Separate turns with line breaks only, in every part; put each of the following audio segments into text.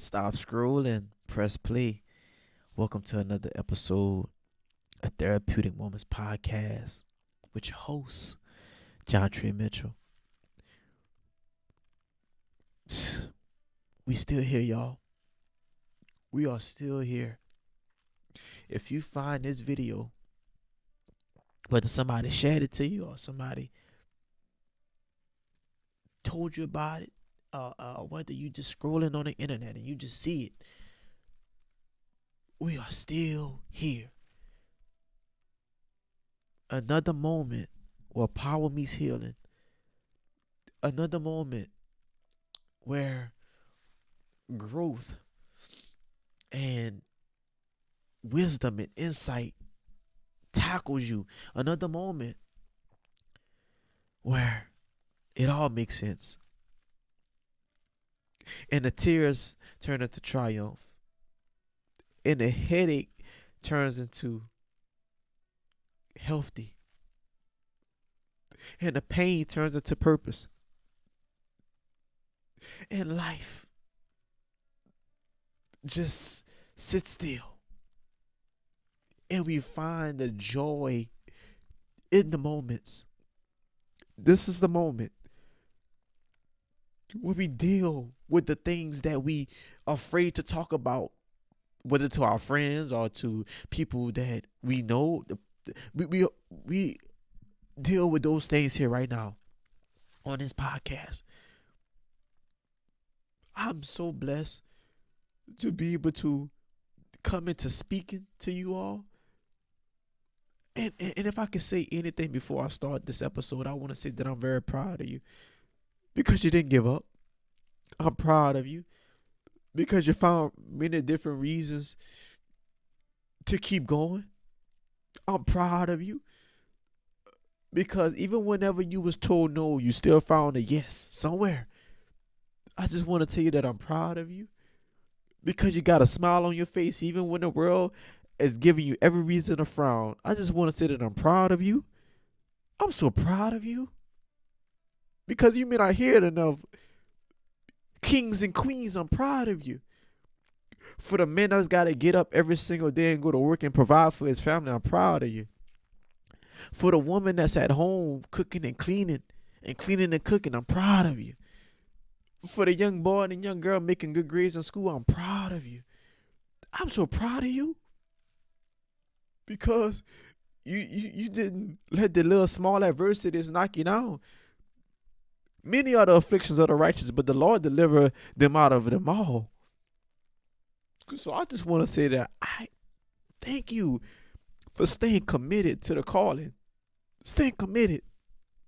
Stop scrolling, press play. Welcome to another episode of Therapeutic Moments Podcast with your host, John Trey Mitchell. We still here, y'all. We are still here. If you find this video, whether somebody shared it to you or somebody told you about it, whether you just scrolling on the internet and you just see it, we are still here. Another moment where power meets healing. Another moment where growth and wisdom and insight tackles you. Another moment where it all makes sense. And the tears turn into triumph. And the headache turns into healthy. And the pain turns into purpose. And life just sits still. And we find the joy in the moments. This is the moment where we deal with the things that we are afraid to talk about, whether to our friends or to people that we know. We deal with those things here right now on this podcast. I'm so blessed to be able to come into speaking to you all. And if I could say anything before I start this episode, I want to say that I'm very proud of you because you didn't give up. I'm proud of you because you found many different reasons to keep going. I'm proud of you because even whenever you was told no, you still found a yes somewhere. I just want to tell you that I'm proud of you because you got a smile on your face even when the world is giving you every reason to frown. I just want to say that I'm proud of you. I'm so proud of you because you may not hear it enough. Kings and queens, I'm proud of you. For the man that's got to get up every single day and go to work and provide for his family, I'm proud of you. For the woman that's at home cooking and cleaning and cooking, I'm proud of you. For the young boy and young girl making good grades in school, I'm proud of you. I'm so proud of you because you didn't let the little small adversities knock you down. Many are the afflictions of the righteous, but the Lord deliver them out of them all. So I just want to say that I thank you for staying committed to the calling. Staying committed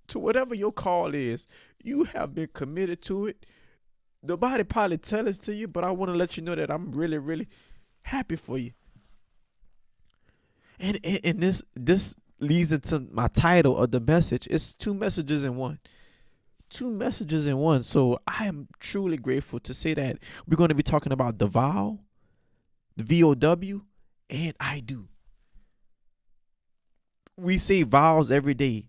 to whatever your call is. You have been committed to it. Nobody probably tell us to you, but I want to let you know that I'm really, really happy for you. And this leads into my title of the message. It's two messages in one. Two messages in one. So I am truly grateful to say that we're going to be talking about the vow, the VOW, and I do. We say vows every day,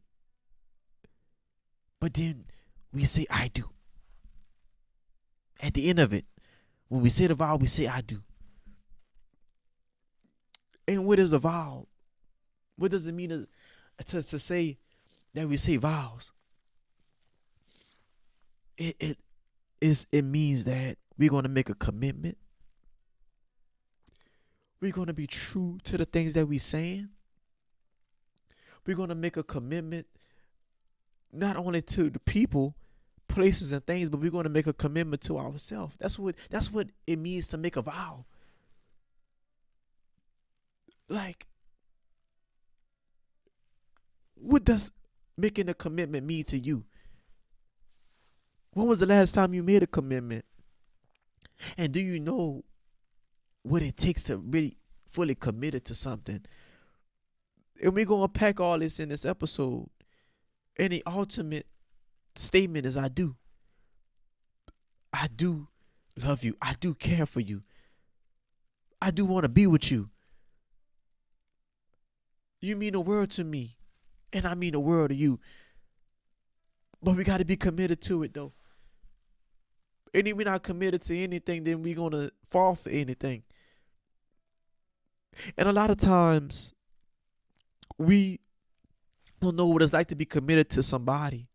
but then we say I do. At the end of it, when we say the vow, we say I do. And what is a vow? What does it mean to say that we say vows? It means that we're going to make a commitment. We're going to be true to the things that we're saying. We're going to make a commitment not only to the people, places, and things, but we're going to make a commitment to ourselves. That's what it means to make a vow. Like, what does making a commitment mean to you? When was the last time you made a commitment? And do you know what it takes to really fully commit to something? And we're going to unpack all this in this episode. And the ultimate statement is I do. I do love you. I do care for you. I do want to be with you. You mean the world to me. And I mean the world to you. But we got to be committed to it, though. And if we're not committed to anything, then we're gonna fall for anything. And a lot of times we don't know what it's like to be committed to somebody.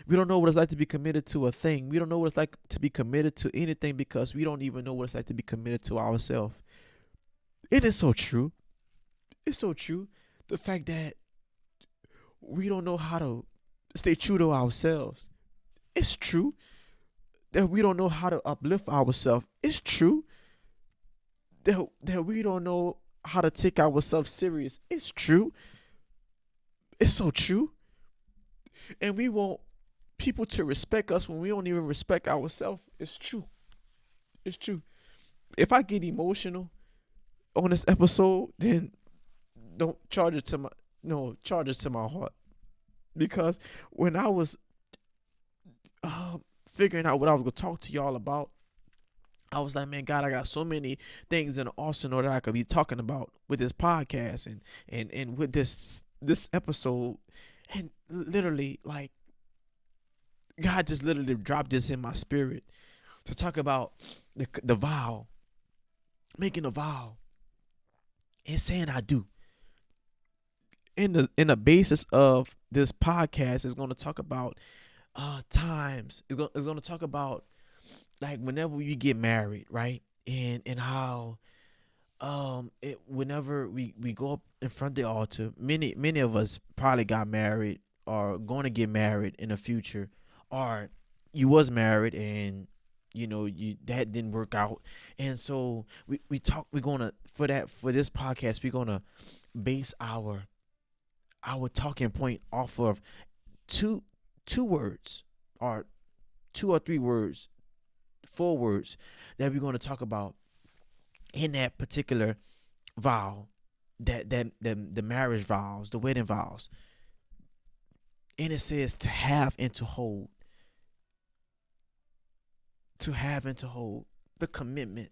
We don't know what it's like to be committed to a thing. We don't know what it's like to be committed to anything because we don't even know what it's like to be committed to ourselves. It is so true. It's so true. The fact that we don't know how to stay true to ourselves. It's true. That we don't know how to uplift ourselves. It's true. That we don't know how to take ourselves serious. It's true. It's so true. And we want people to respect us when we don't even respect ourselves. It's true. It's true. If I get emotional on this episode, then don't charge it to my heart. Because when I was figuring out what I was gonna talk to y'all about, I was like, man, God, I got so many things in the arsenal that I could be talking about with this podcast and with this episode. And literally, like, God just literally dropped this in my spirit to talk about the vow, making a vow, and saying I do. In the basis of this podcast is going to talk about times. It's going to talk about, like, whenever you get married, right? And how whenever we go up in front of the altar, many of us probably got married or going to get married in the future, or you was married and that didn't work out. And so we're going to, for this podcast, we're going to base our talking point off of two words, or 2 or 3 words, 4 words that we're going to talk about in that particular vow, that the marriage vows, the wedding vows. And it says to have and to hold. To have and to hold. The commitment.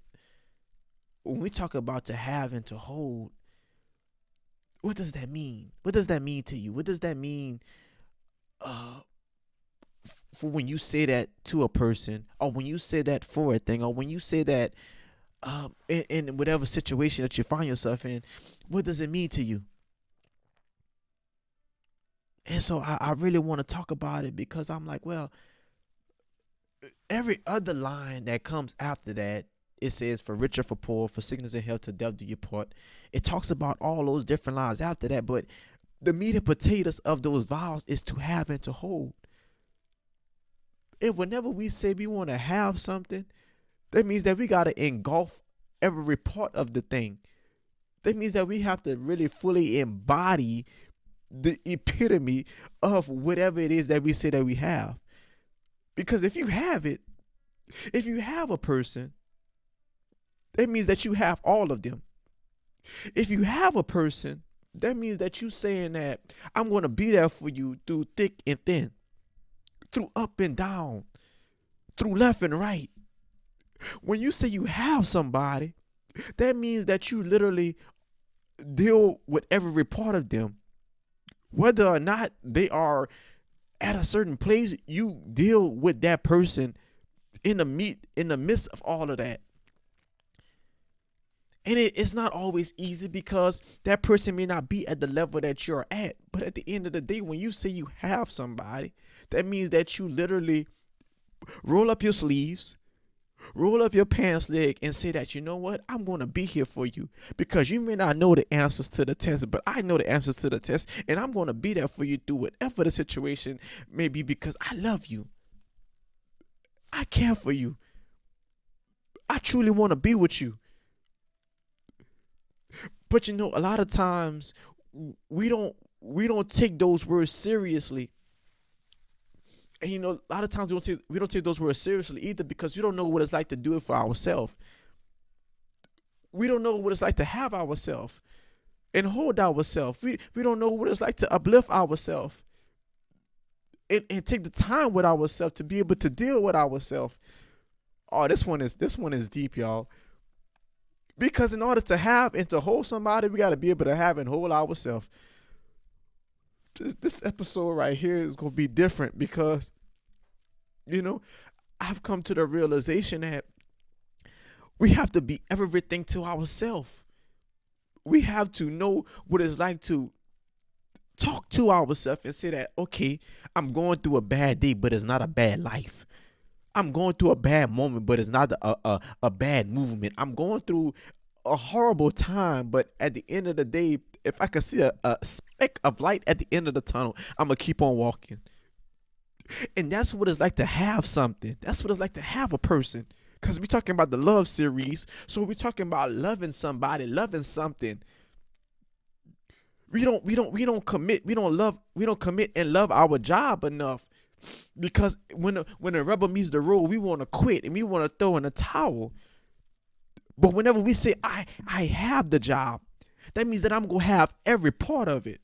When we talk about to have and to hold, what does that mean? What does that mean to you? What does that mean for when you say that to a person, or when you say that for a thing, or when you say that in whatever situation that you find yourself in? What does it mean to you? And so I really want to talk about it, because I'm like, well, every other line that comes after that, it says for rich or for poor, for sickness and health, to death do you part. It talks about all those different lines after that, but the meat and potatoes of those vows is to have and to hold. And whenever we say we want to have something, that means that we got to engulf every part of the thing. That means that we have to really fully embody the epitome of whatever it is that we say that we have. Because if you have it, if you have a person, that means that you have all of them. If you have a person, that means that you saying that I'm going to be there for you through thick and thin, through up and down, through left and right. When you say you have somebody, that means that you literally deal with every part of them. Whether or not they are at a certain place, you deal with that person in the midst of all of that. And it's not always easy, because that person may not be at the level that you're at. But at the end of the day, when you say you have somebody, that means that you literally roll up your sleeves, roll up your pants leg, and say that, you know what, I'm going to be here for you, because you may not know the answers to the test, but I know the answers to the test, and I'm going to be there for you through whatever the situation may be, because I love you. I care for you. I truly want to be with you. But a lot of times we don't take those words seriously. And a lot of times we don't take those words seriously either, because we don't know what it's like to do it for ourselves. We don't know what it's like to have ourselves and hold ourselves. We don't know what it's like to uplift ourselves and take the time with ourselves to be able to deal with ourselves. Oh, this one is deep, y'all. Because in order to have and to hold somebody, we got to be able to have and hold ourselves. This episode right here is going to be different, because, I've come to the realization that we have to be everything to ourselves. We have to know what it's like to talk to ourselves and say that, okay, I'm going through a bad day, but it's not a bad life. I'm going through a bad moment, but it's not a bad movement. I'm going through a horrible time, but at the end of the day, if I can see a speck of light at the end of the tunnel, I'm going to keep on walking. And that's what it's like to have something. That's what it's like to have a person. Because we're talking about the love series. So we're talking about loving somebody, loving something. We don't commit and love our job enough. Because when the rubber meets the road, we want to quit and we want to throw in a towel. But whenever we say I have the job, that means that I'm gonna have every part of it.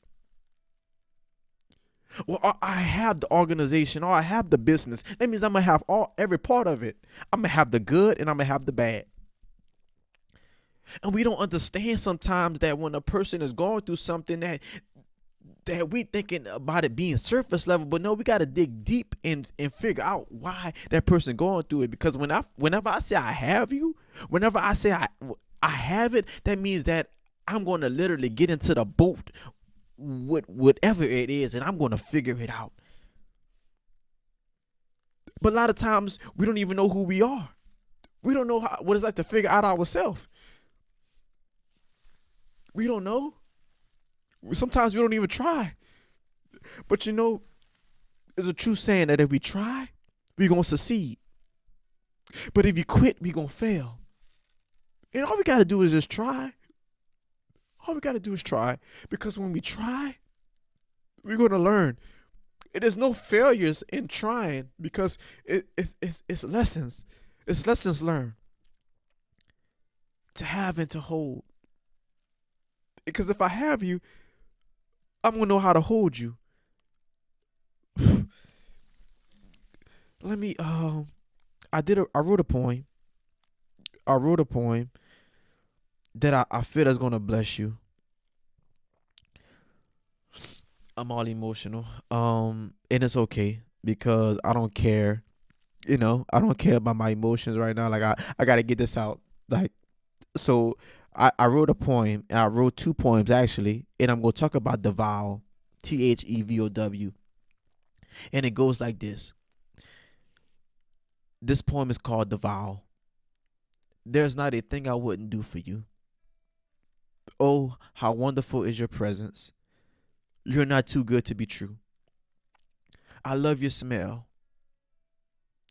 Well, I have the organization, or I have the business. That means I'm gonna have every part of it. I'm gonna have the good and I'm gonna have the bad. And we don't understand sometimes that when a person is going through something that we thinking about it being surface level, but no, we got to dig deep and figure out why that person going through it. Because whenever I say I have you, whenever I say I have it, that means that I'm going to literally get into the boat with whatever it is, and I'm going to figure it out. But a lot of times we don't even know who we are. We don't know what it's like to figure out ourselves. We don't know. Sometimes we don't even try. But there's a true saying that if we try, we're going to succeed. But if you quit, we're going to fail. And all we got to do is just try. All we got to do is try. Because when we try, we're going to learn. And there's no failures in trying, because it's lessons. It's lessons learned to have and to hold. Because if I have you, I'm going to know how to hold you. I wrote a poem. I wrote a poem that I feel is going to bless you. I'm all emotional. And it's okay, because I don't care. I don't care about my emotions right now. Like I got to get this out. So I wrote a poem, and I wrote 2 poems actually, and I'm going to talk about the vow, THEVOW. And it goes like this. This poem is called The Vow. There's not a thing I wouldn't do for you. Oh, how wonderful is your presence. You're not too good to be true. I love your smell.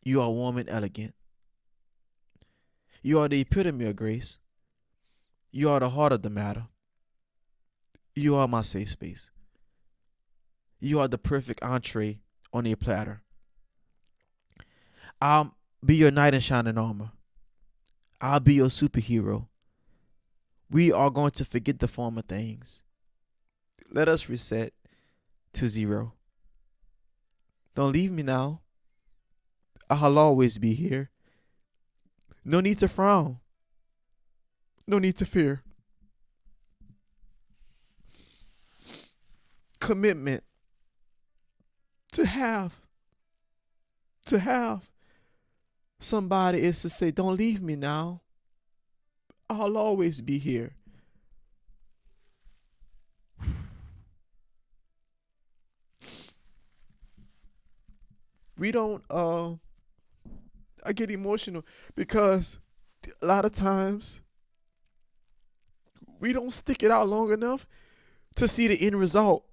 You are warm and elegant. You are the epitome of grace. You are the heart of the matter. You are my safe space. You are the perfect entree on a platter. I'll be your knight in shining armor. I'll be your superhero. We are going to forget the former things. Let us reset to 0. Don't leave me now. I'll always be here. No need to frown. No need to fear. Commitment to have somebody is to say, don't leave me now. I'll always be here. We don't I get emotional because a lot of times we don't stick it out long enough to see the end result.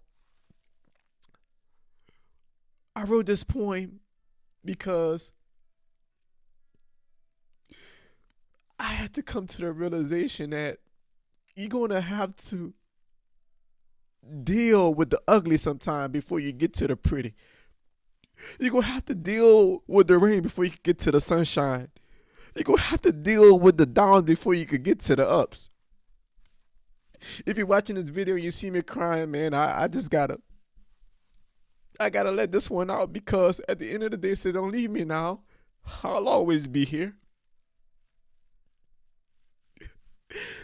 I wrote this poem because I had to come to the realization that you're going to have to deal with the ugly sometime before you get to the pretty. You're going to have to deal with the rain before you can get to the sunshine. You're going to have to deal with the downs before you can get to the ups. If you're watching this video and you see me crying, man, I just gotta let this one out, because at the end of the day, say, don't leave me now. I'll always be here.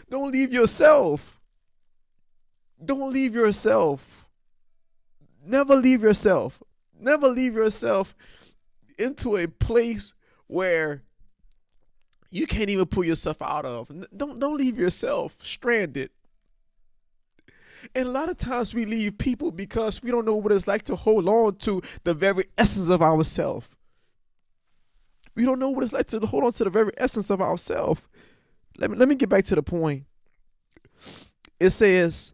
Don't leave yourself. Don't leave yourself. Never leave yourself. Never leave yourself into a place where you can't even pull yourself out of. Don't leave yourself stranded. And a lot of times we leave people because we don't know what it's like to hold on to the very essence of ourselves. We don't know what it's like to hold on to the very essence of ourselves. Let me get back to the point. It says,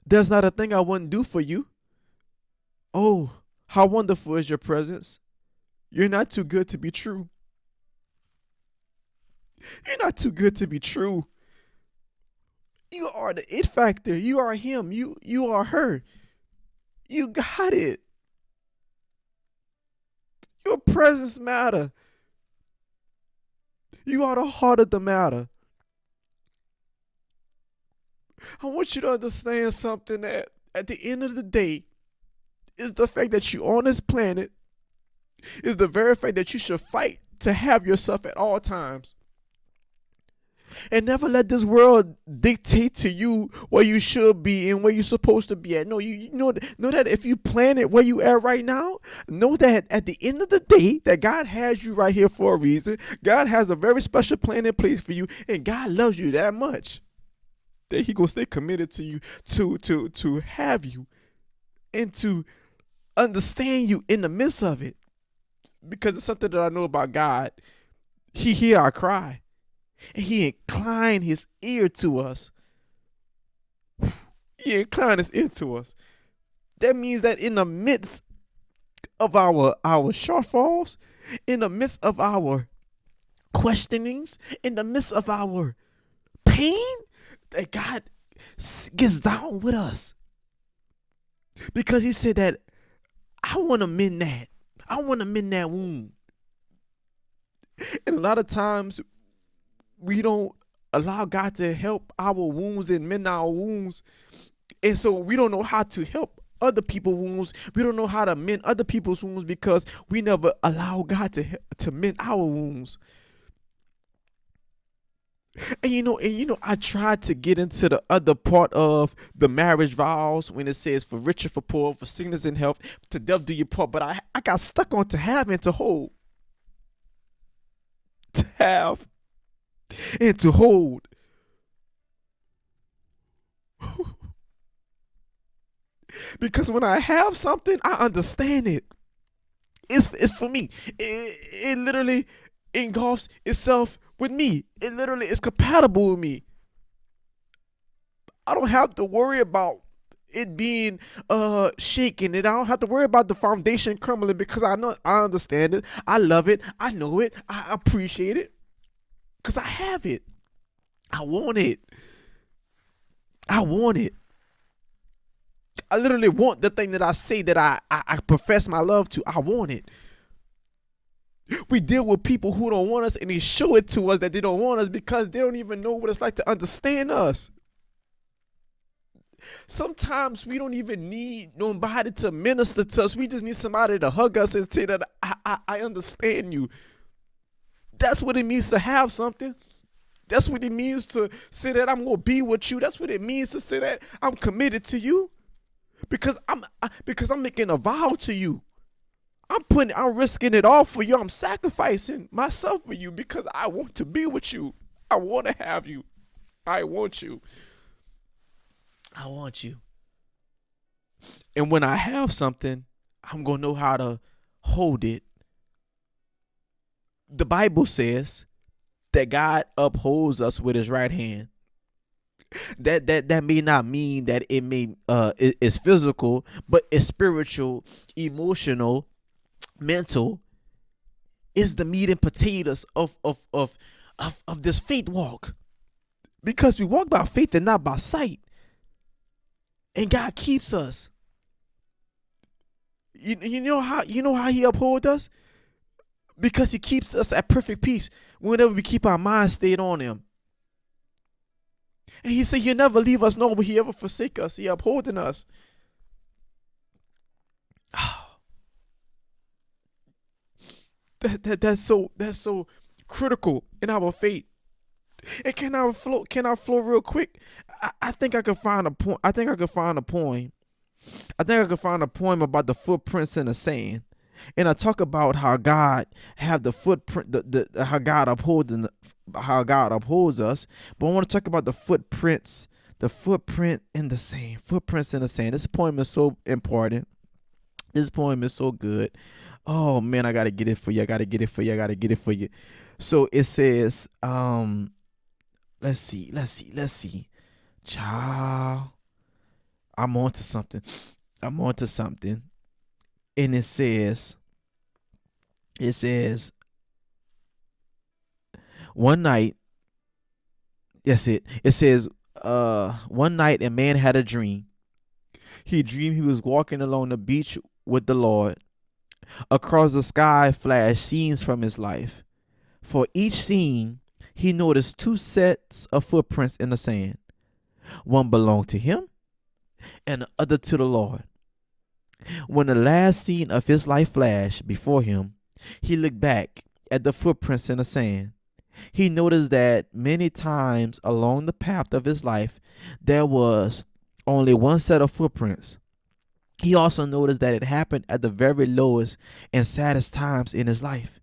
there's not a thing I wouldn't do for you. Oh, how wonderful is your presence. You're not too good to be true. You're not too good to be true. You are the it factor. You are him. You are her. You got it. Your presence matter. You are the heart of the matter. I want you to understand something, that at the end of the day, is the fact that you're on this planet, is the very fact that you should fight to have yourself at all times. And never let this world dictate to you where you should be and where you're supposed to be at. No, you know that if you plan it where you at right now, know that at the end of the day, that God has you right here for a reason. God has a very special plan in place for you, and God loves you that much that He gonna stay committed to you to have you and to understand you in the midst of it. Because it's something that I know about God. He hear our cry. And He inclined His ear to us. He inclined His ear to us. That means that in the midst of our shortfalls, in the midst of our questionings, in the midst of our pain, that God gets down with us. Because He said that I want to mend that. I want to mend that wound. And a lot of times, we don't allow God to help our wounds and mend our wounds. And so we don't know how to help other people's wounds. We don't know how to mend other people's wounds because we never allow God to mend our wounds. And you know, I tried to get into the other part of the marriage vows when it says for rich and for poor, for sickness and health, to death do your part. But I got stuck on to have and to hold. To have and to hold. Because when I have something, I understand it. It's for me. It literally engulfs itself with me. It literally is compatible with me. I don't have to worry about it being shaken, and I don't have to worry about the foundation crumbling because I understand it. I love it. I know it. I appreciate it. Because I have it. I want it. I want it. I literally want the thing that I say that I profess my love to. I want it. We deal with people who don't want us, and they show it to us that they don't want us because they don't even know what it's like to understand us. Sometimes we don't even need nobody to minister to us. We just need somebody to hug us and say that I understand you. That's what it means to have something. That's what it means to say that I'm going to be with you. That's what it means to say that I'm committed to you. Because I'm making a vow to you. I'm risking it all for you. I'm sacrificing myself for you because I want to be with you. I want to have you. I want you. I want you. And when I have something, I'm going to know how to hold it. The Bible says that God upholds us with His right hand. That may not mean that it may it's physical, but it's spiritual, emotional, mental. Is the meat and potatoes of this faith walk, because we walk by faith and not by sight. And God keeps us. You know how He upholds us? Because He keeps us at perfect peace whenever we keep our mind stayed on Him. And He said He'll never leave us, nor will He ever forsake us. He upholding us. That's so critical in our faith. And can I flow real quick? I think I could find a poem. I think I could find a poem about the footprints in the sand. And I talk about how God have the footprint, how God upholds us. But I want to talk about the footprints, the footprint in the sand, footprints in the sand. This poem is so important. This poem is so good. Oh man, I gotta get it for you. I gotta get it for you. I gotta get it for you. So it says, let's see. Child, I'm on to something. And it says, one night, that's it. It says, one night a man had a dream. He dreamed he was walking along the beach with the Lord. Across the sky flashed scenes from his life. For each scene, he noticed two sets of footprints in the sand. One belonged to him and the other to the Lord. When the last scene of his life flashed before him, he looked back at the footprints in the sand. He noticed that many times along the path of his life, there was only one set of footprints. He also noticed that it happened at the very lowest and saddest times in his life.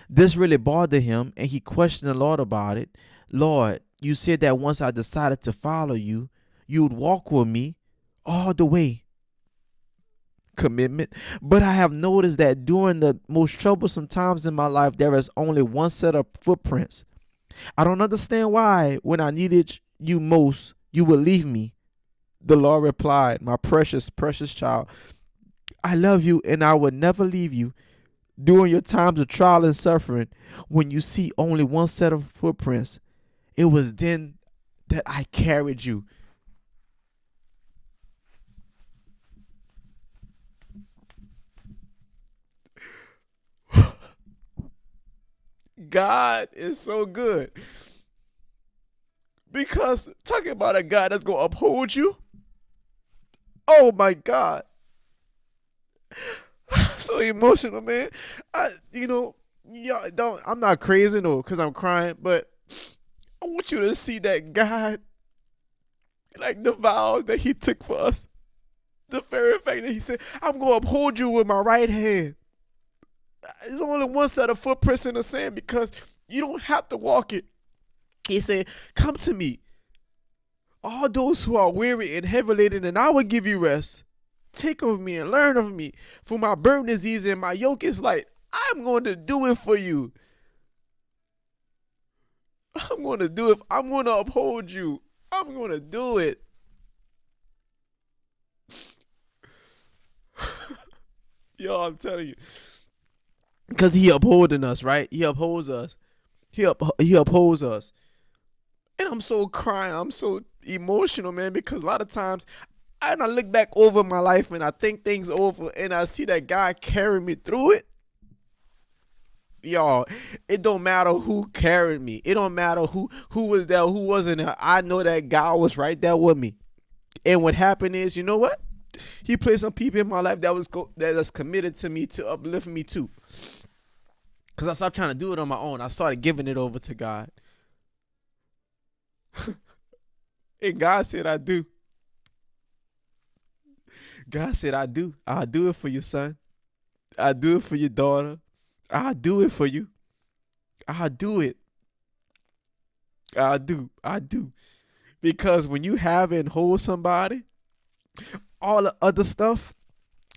This really bothered him, and he questioned the Lord about it. Lord, you said that once I decided to follow you, you would walk with me all the way. Commitment. But I have noticed that during the most troublesome times in my life, there is only one set of footprints. I don't understand why, when I needed you most, you would leave me. The Lord replied, my precious, precious child, I love you and I will never leave you. During your times of trial and suffering, when you see only one set of footprints, it was then that I carried you. God is so good. Because talking about a God that's going to uphold you. Oh my God. So emotional, man. I'm not crazy though, because I'm crying, but I want you to see that God, like the vows that he took for us. The very fact that he said, I'm going to uphold you with my right hand. There's only one set of footprints in the sand because you don't have to walk it. He said, come to me, all those who are weary and heavy laden, and I will give you rest. Take of me and learn of me, for my burden is easy and my yoke is light. I'm going to do it for you. I'm going to do it. I'm going to uphold you. I'm going to do it. Yo, I'm telling you. Because he upholding us, right? He upholds us. He upholds us. And I'm so crying. I'm so emotional, man, because a lot of times I look back over my life and I think things over and I see that God carried me through it. Y'all, it don't matter who carried me. It don't matter who was there, who wasn't there. I know that God was right there with me. And what happened is, you know what? He placed some people in my life that's committed to me, to uplift me too. Because I stopped trying to do it on my own. I started giving it over to God. And God said, I do. God said, I do. I'll do it for you, son. I'll do it for your daughter. I'll do it for you. I'll do it. I do. Because when you have and hold somebody, all the other stuff,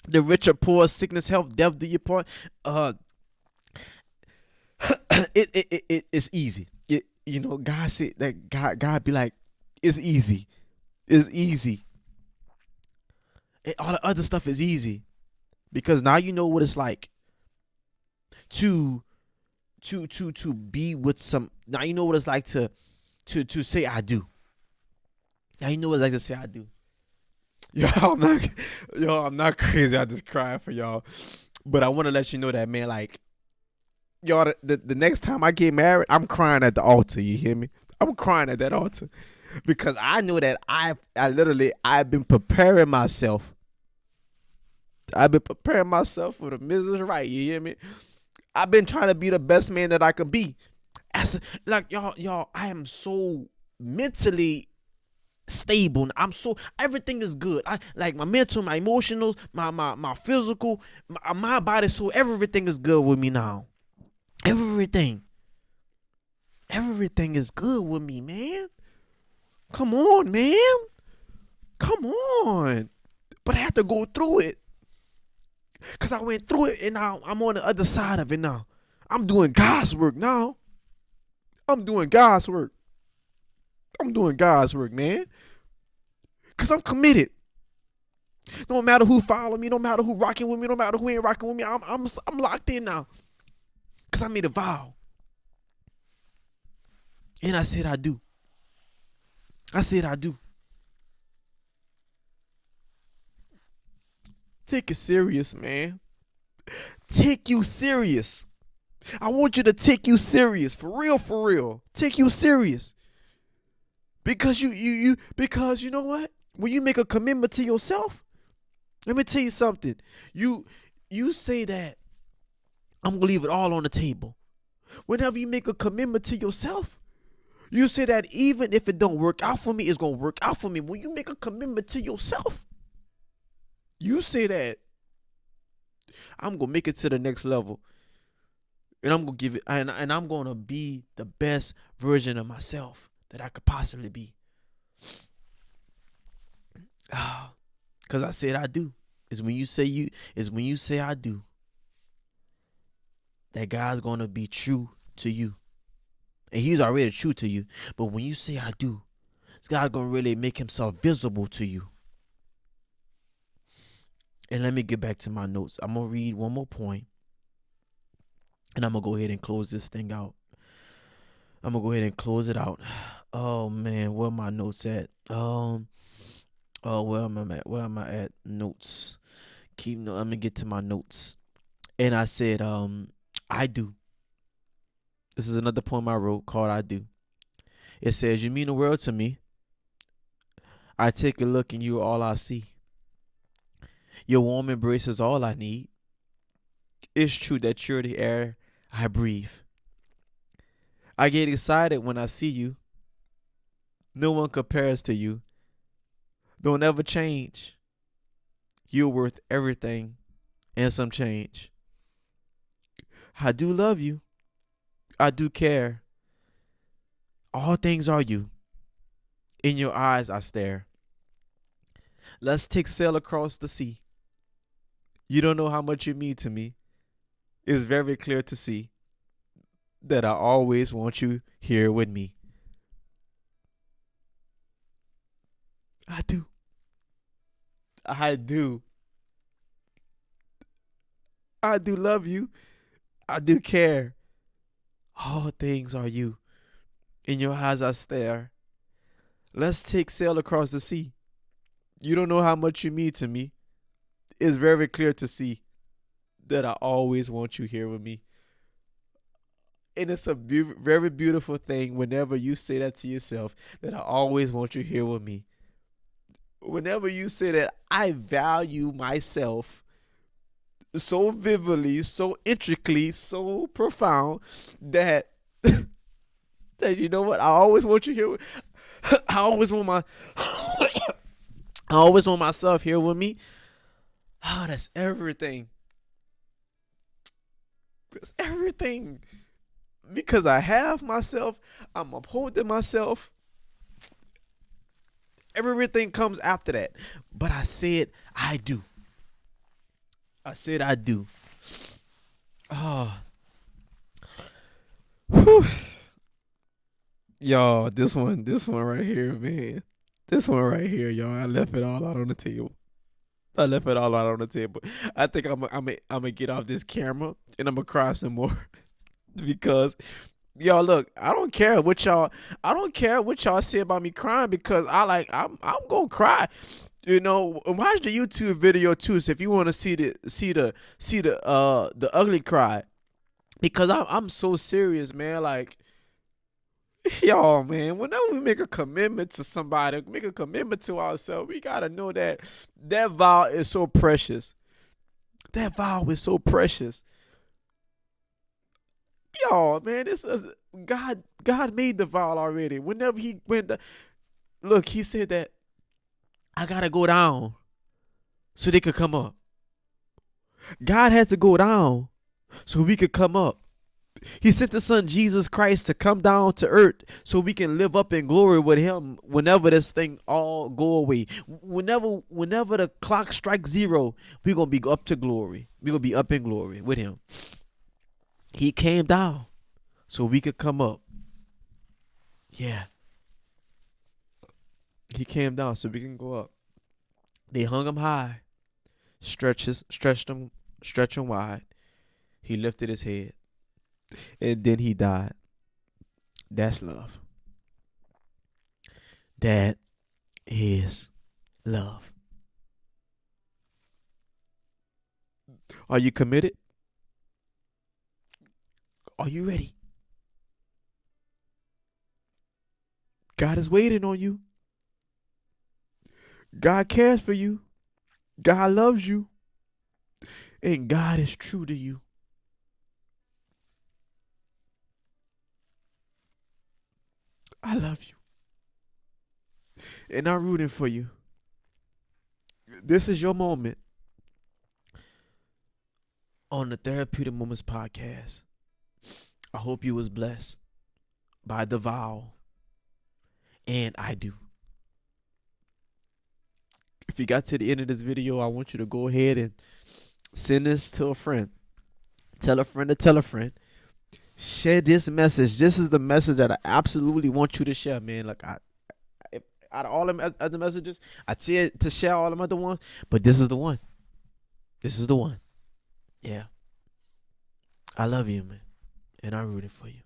the rich or poor, sickness, health, death, do your part, it's easy. God said that God be like, it's easy. It's easy. And all the other stuff is easy. Because now you know what it's like to be with some. Now you know what it's like to say I do. Now you know what it's like to say I do. I'm not crazy. I just crying for y'all. But I want to let you know that, man, like, y'all, the next time I get married, I'm crying at the altar. You hear me? I'm crying at that altar. Because I know that I've been preparing myself. I've been preparing myself for the Mrs. Right. You hear me? I've been trying to be the best man that I could be. Y'all, I am so mentally stable. Everything is good. I like my mental, my emotional, my physical, my body, soul, everything is good with me now. Everything is good with me, man. Come on, man. Come on. But I have to go through it. Because I went through it and now I'm on the other side of it now. I'm doing God's work now. I'm doing God's work, man. Because I'm committed. No matter who follow me, no matter who rocking with me, no matter who ain't rocking with me, I'm locked in now. Because I made a vow. And I said I do. Take it serious, man. Take you serious. I want you to take you serious. For real. Take you serious. Because because you know what? When you make a commitment to yourself, let me tell you something. You say that I'm gonna leave it all on the table. Whenever you make a commitment to yourself, you say that even if it don't work out for me, it's gonna work out for me. When you make a commitment to yourself, you say that I'm gonna make it to the next level. And I'm gonna give it, and I'm gonna be the best version of myself that I could possibly be. Cause I said I do. It's when you say I do, that God's gonna be true to you. And he's already true to you. But when you say I do, God's gonna really make himself visible to you. And let me get back to my notes. I'm gonna read one more point. And I'm gonna go ahead and close this thing out. I'm gonna go ahead and close it out. Oh man, where are my notes at? Where am I at? Notes. I'm gonna get to my notes. And I said, I do. This is another poem I wrote called I Do. It says, you mean the world to me. I take a look and you are all I see. Your warm embrace is all I need. It's true that you're the air I breathe. I get excited when I see you. No one compares to you. Don't ever change. You're worth everything and some change. I do love you. I do care. All things are you. In your eyes I stare. Let's take sail across the sea. You don't know how much you mean to me. It's very clear to see that I always want you here with me. I do. I do. I do love you. I do care. All things are you. In your eyes I stare. Let's take sail across the sea. You don't know how much you mean to me. It's very clear to see that I always want you here with me. And it's a very beautiful thing whenever you say that to yourself, that I always want you here with me. Whenever you say that, I value myself so vividly, so intricately, so profound that that you know what? I always want you here. I always want myself here with me. Oh, that's everything. That's everything. Because I have myself, I'm upholding myself. Everything comes after that. But I said I do. I said I do. Oh. Whew. Y'all, this one right here, man. This one right here, y'all. I left it all out on the table. I think I'm gonna get off this camera and I'm gonna cry some more because y'all look. I don't care what y'all say about me crying because I'm gonna cry. You know, watch the YouTube video too. So if you want to see the ugly cry, because I'm so serious, man. Like, y'all, man, whenever we make a commitment to somebody, make a commitment to ourselves, we gotta know that vow is so precious. That vow is so precious. Y'all, man, this is God made the vow already. Look, he said that I gotta go down so they could come up. God had to go down so we could come up. He sent the son Jesus Christ to come down to earth so we can live up in glory with him whenever this thing all go away. Whenever the clock strikes zero, we're going to be up to glory. We're going to be up in glory with him. He came down so we could come up. Yeah. He came down so we can go up. They hung him high, stretched him wide. He lifted his head. And then he died. That's love. That is love. Are you committed? Are you ready? God is waiting on you. God cares for you. God loves you. And God is true to you. I love you. And I'm rooting for you. This is your moment on the Therapeutic Moments podcast. I hope you was blessed by the vow and I do. If you got to the end of this video, I want you to go ahead and send this to a friend. Tell a friend to tell a friend. Share this message. This is the message that I absolutely want you to share, man. Like out of all the other messages, I tell to share all them other ones, but this is the one. This is the one. Yeah. I love you, man, and I'm rooting for you.